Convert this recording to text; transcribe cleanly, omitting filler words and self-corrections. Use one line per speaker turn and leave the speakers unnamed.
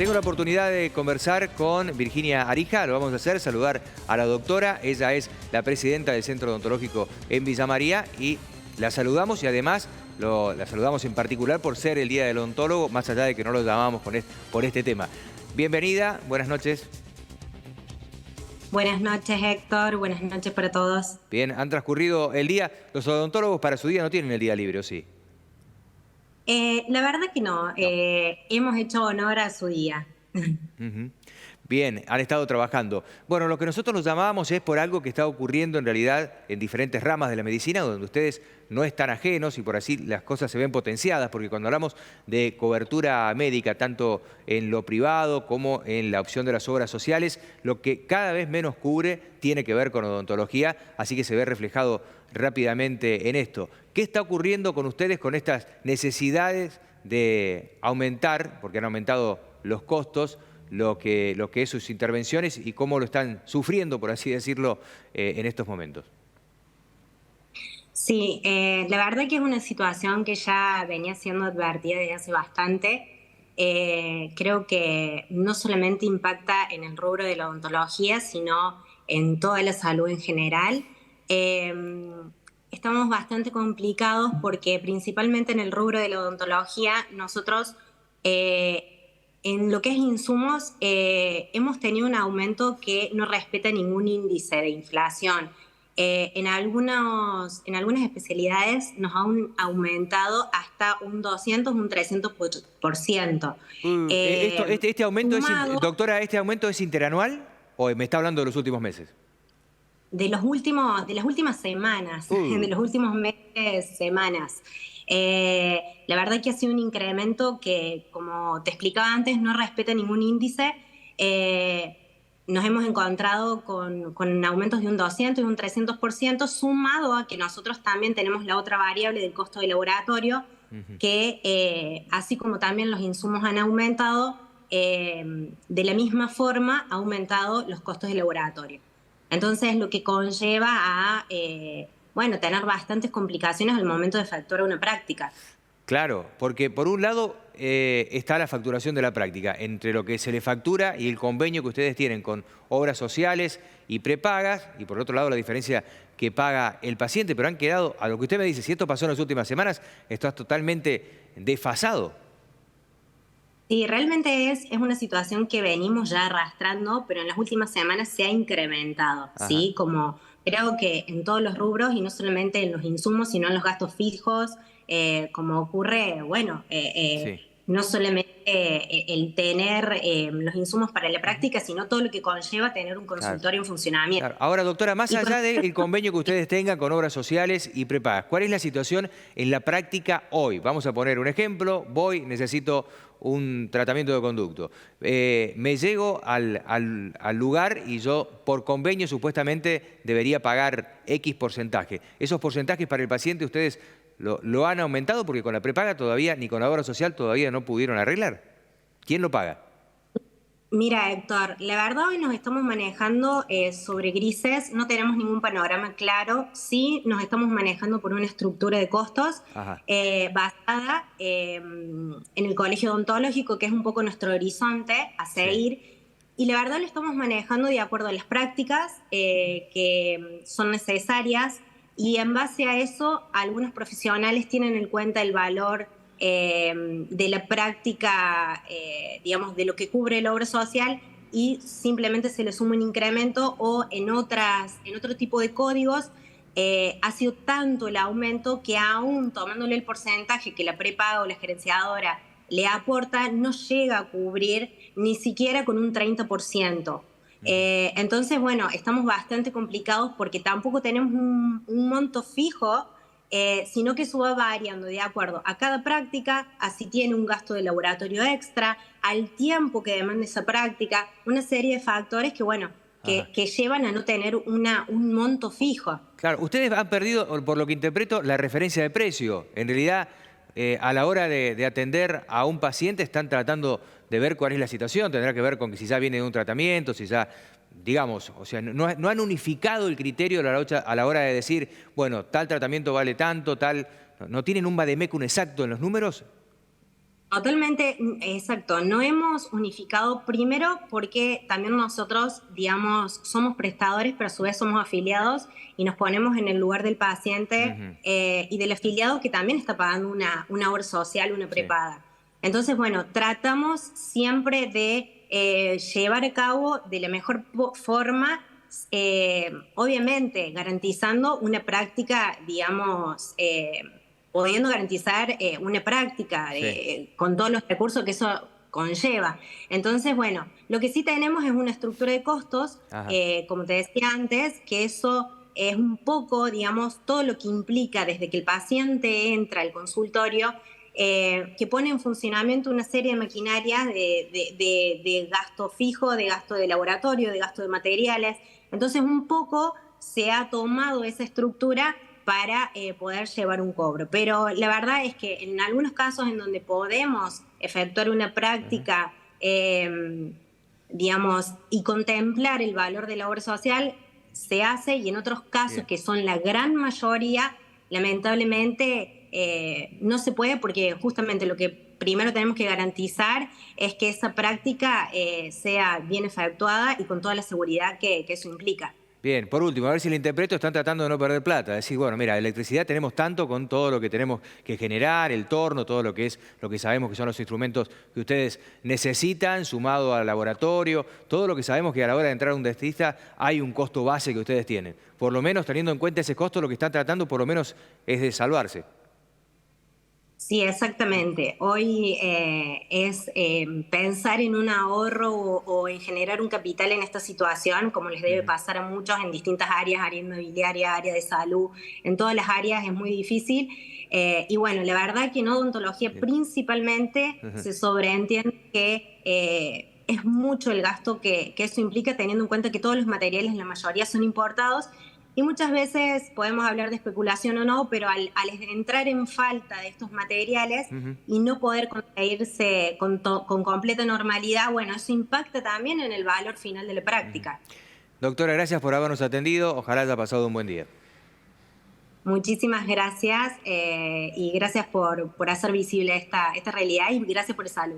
Tengo la oportunidad de conversar con Virginia Arija, lo vamos a hacer, saludar a la doctora. Ella es la presidenta del Centro Odontológico en Villa María y la saludamos y además la saludamos en particular por ser el Día del Odontólogo, más allá de que no lo llamamos por este tema. Bienvenida, buenas noches.
Buenas noches, Héctor. Buenas noches para todos.
Bien, han transcurrido el día. Los odontólogos para su día no tienen el día libre, ¿o sí?
La verdad que no. Hemos hecho honor a su día.
Uh-huh. Bien, han estado trabajando. Bueno, lo que nosotros nos llamábamos es por algo que está ocurriendo en realidad en diferentes ramas de la medicina, donde ustedes no están ajenos y por así las cosas se ven potenciadas, porque cuando hablamos de cobertura médica, tanto en lo privado como en la opción de las obras sociales, lo que cada vez menos cubre tiene que ver con odontología, así que se ve reflejado rápidamente en esto. ¿Qué está ocurriendo con ustedes con estas necesidades de aumentar, porque han aumentado los costos, lo que es sus intervenciones y cómo lo están sufriendo, por así decirlo, en estos momentos?
Sí, la verdad que es una situación que ya venía siendo advertida desde hace bastante. Creo que no solamente impacta en el rubro de la odontología, sino en toda la salud en general. Estamos bastante complicados porque principalmente en el rubro de la odontología nosotros en lo que es insumos hemos tenido un aumento que no respeta ningún índice de inflación. En algunas especialidades nos han aumentado hasta un 200, un 300%.
Este aumento
Sumado,
doctora, ¿este aumento es interanual o me está hablando de los últimos meses?
de las últimas semanas, de los últimos meses, semanas. La verdad que ha sido un incremento que, como te explicaba antes, no respeta ningún índice. Nos hemos encontrado con aumentos de un 200 y un 300%, sumado a que nosotros también tenemos la otra variable del costo de laboratorio, que así como también los insumos han aumentado, de la misma forma ha aumentado los costos de laboratorio. Entonces, lo que conlleva a tener bastantes complicaciones al momento de efectuar una práctica.
Claro, porque por un lado está la facturación de la práctica, entre lo que se le factura y el convenio que ustedes tienen con obras sociales y prepagas, y por otro lado la diferencia que paga el paciente, pero han quedado, a lo que usted me dice, si esto pasó en las últimas semanas, esto es totalmente desfasado.
Sí, realmente es una situación que venimos ya arrastrando, pero en las últimas semanas se ha incrementado, ¿sí? Como creo que en todos los rubros, y no solamente en los insumos, sino en los gastos fijos, como ocurre,
Sí.
no solamente el tener los insumos para la práctica, sino todo lo que conlleva tener un consultorio en funcionamiento.
Claro. Ahora, doctora, más allá del convenio que ustedes tengan con obras sociales y prepagas, ¿cuál es la situación en la práctica hoy? Vamos a poner un ejemplo. Necesito un tratamiento de conducto. Me llego al lugar y yo, por convenio, supuestamente debería pagar X porcentaje. ¿Esos porcentajes para el paciente ustedes lo han aumentado? Porque con la prepaga todavía, ni con la obra social todavía no pudieron arreglar. ¿Quién lo paga?
Mira, Héctor, la verdad hoy nos estamos manejando sobre grises, no tenemos ningún panorama claro, sí nos estamos manejando por una estructura de costos basada en el colegio odontológico, que es un poco nuestro horizonte a seguir, y la verdad lo estamos manejando de acuerdo a las prácticas que son necesarias, y en base a eso algunos profesionales tienen en cuenta el valor de la práctica, digamos, de lo que cubre la obra social, y simplemente se le suma un incremento, o en otro tipo de códigos ha sido tanto el aumento que aún tomándole el porcentaje que la prepaga o la gerenciadora le aporta, no llega a cubrir ni siquiera con un 30%. Entonces, bueno, estamos bastante complicados porque tampoco tenemos un monto fijo, sino que eso va variando de acuerdo a cada práctica, a si tiene un gasto de laboratorio extra, al tiempo que demanda esa práctica, una serie de factores que llevan a no tener un monto fijo.
Claro, ustedes han perdido, por lo que interpreto, la referencia de precio. En realidad, a la hora de atender a un paciente están tratando de ver cuál es la situación. Tendrá que ver con que si ya viene de un tratamiento, si ya, digamos, o sea, no han unificado el criterio a la hora de decir, bueno, tal tratamiento vale tanto, tal. ¿No tienen un vademecum exacto en los números?
Totalmente, exacto. No hemos unificado primero porque también nosotros, digamos, somos prestadores, pero a su vez somos afiliados y nos ponemos en el lugar del paciente
Ujú.
y del afiliado que también está pagando una obra social, una
Sí,
prepaga. Entonces, bueno, tratamos siempre de llevar a cabo de la mejor forma, obviamente garantizando una práctica, digamos, pudiendo garantizar una práctica
sí.
con todos los recursos que eso conlleva. Entonces, bueno, lo que sí tenemos es una estructura de costos,
Ajá.
como te decía antes, que eso es un poco, digamos, todo lo que implica desde que el paciente entra al consultorio, que pone en funcionamiento una serie de maquinarias de gasto fijo, de gasto de laboratorio, de gasto de materiales. Entonces, un poco se ha tomado esa estructura para poder llevar un cobro. Pero la verdad es que en algunos casos en donde podemos efectuar una
Ujú.
práctica, digamos, y contemplar el valor de la obra social, se hace, y en otros casos,
Bien.
que son la gran mayoría, lamentablemente no se puede, porque justamente lo que primero tenemos que garantizar es que esa práctica sea bien efectuada y con toda la seguridad que eso implica.
Bien, por último, a ver si le interpreto, están tratando de no perder plata. Decir, bueno, mira, electricidad tenemos tanto con todo lo que tenemos que generar, el torno, todo lo que es, lo que sabemos que son los instrumentos que ustedes necesitan, sumado al laboratorio, todo lo que sabemos que a la hora de entrar a un dentista hay un costo base que ustedes tienen. Por lo menos, teniendo en cuenta ese costo, lo que están tratando por lo menos es de salvarse.
Sí, exactamente. Hoy es pensar en un ahorro o en generar un capital en esta situación, como les debe
Ujú.
pasar a muchos en distintas áreas, área inmobiliaria, área de salud, en todas las áreas es muy difícil. Y bueno, la verdad que en odontología
Bien.
principalmente
Ujú.
se sobreentiende que es mucho el gasto que eso implica, teniendo en cuenta que todos los materiales, la mayoría son importados y muchas veces podemos hablar de especulación o no, pero al entrar en falta de estos materiales
Ujú.
y no poder conseguirse con completa normalidad, bueno, eso impacta también en el valor final de la
Ujú.
práctica.
Doctora, gracias por habernos atendido. Ojalá haya pasado un buen día.
Muchísimas gracias y gracias por hacer visible esta realidad y gracias por el saludo.